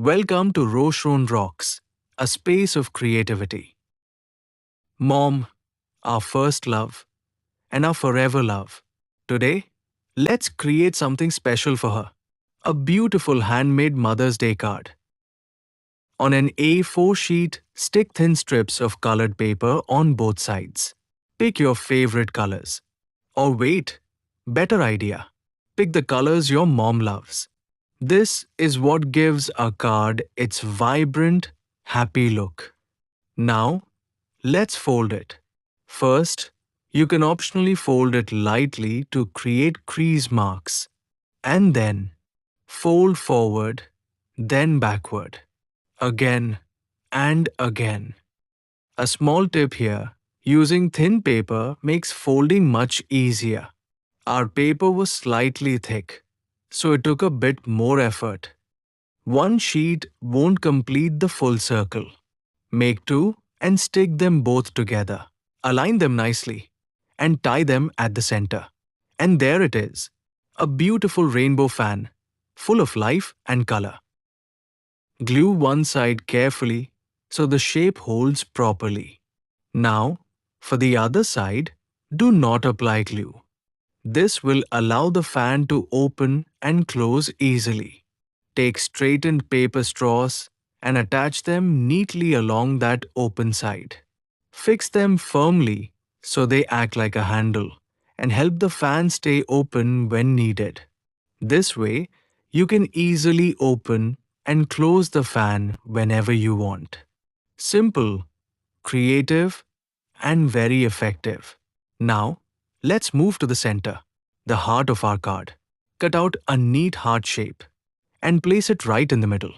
Welcome to Roshrone Rocks, a space of creativity. Mom, our first love, and our forever love. Today, let's create something special for her. A beautiful handmade Mother's Day card. On an A4 sheet, stick thin strips of colored paper on both sides. Pick your favorite colors. Or wait, better idea. Pick the colors your mom loves. This is what gives a card its vibrant, happy look. Now, let's fold it. First, you can optionally fold it lightly to create crease marks. And then, fold forward, then backward. Again and again. A small tip here, using thin paper makes folding much easier. Our paper was slightly thick, so it took a bit more effort. One sheet won't complete the full circle. Make two and stick them both together. Align them nicely and tie them at the center. And there it is, a beautiful rainbow fan, full of life and color. Glue one side carefully so the shape holds properly. Now, for the other side, do not apply glue. This will allow the fan to open and close easily. Take straightened paper straws and attach them neatly along that open side. Fix them firmly so they act like a handle and help the fan stay open when needed. This way, you can easily open and close the fan whenever you want. Simple, creative, and very effective. Now, let's move to the center, the heart of our card. Cut out a neat heart shape and place it right in the middle.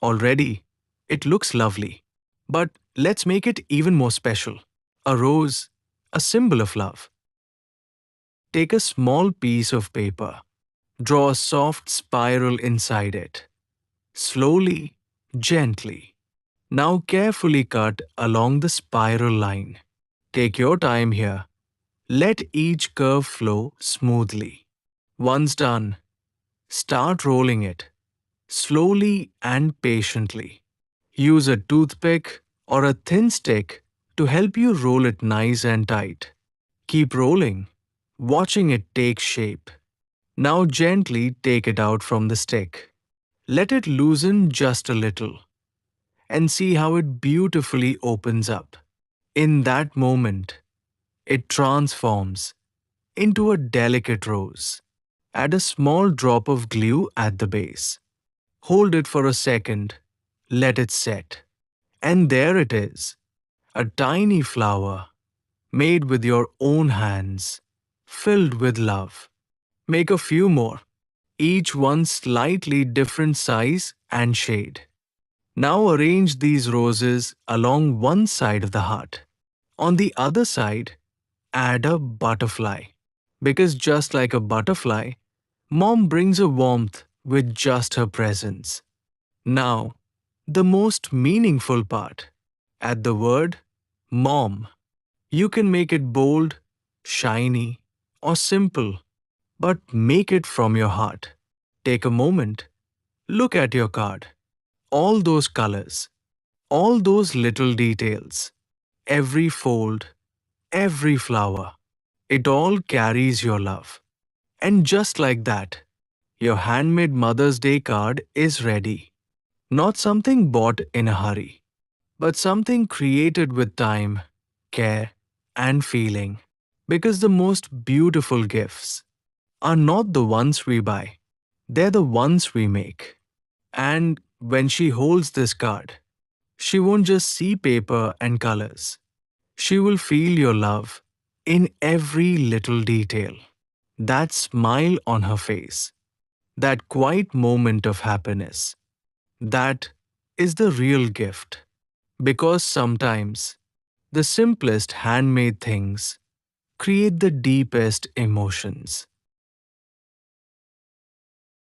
Already, it looks lovely. But let's make it even more special. A rose, a symbol of love. Take a small piece of paper. Draw a soft spiral inside it. Slowly, gently. Now carefully cut along the spiral line. Take your time here. Let each curve flow smoothly. Once done, start rolling it, slowly and patiently. Use a toothpick or a thin stick to help you roll it nice and tight. Keep rolling, watching it take shape. Now gently take it out from the stick. Let it loosen just a little and see how it beautifully opens up. In that moment, it transforms into a delicate rose. Add a small drop of glue at the base. Hold it for a second, let it set. And there it is, a tiny flower made with your own hands, filled with love. Make a few more, each one slightly different size and shade. Now arrange these roses along one side of the heart. On the other side, add a butterfly. Because just like a butterfly, Mom brings a warmth with just her presence. Now, the most meaningful part. At the word Mom, you can make it bold, shiny, or simple, but make it from your heart. Take a moment, look at your card. All those colors, all those little details, every fold, every flower, it all carries your love. And just like that, your handmade Mother's Day card is ready. Not something bought in a hurry, but something created with time, care, and feeling. Because the most beautiful gifts are not the ones we buy, they're the ones we make. And when she holds this card, she won't just see paper and colors. She will feel your love in every little detail. That smile on her face, that quiet moment of happiness, that is the real gift. Because sometimes the simplest handmade things create the deepest emotions.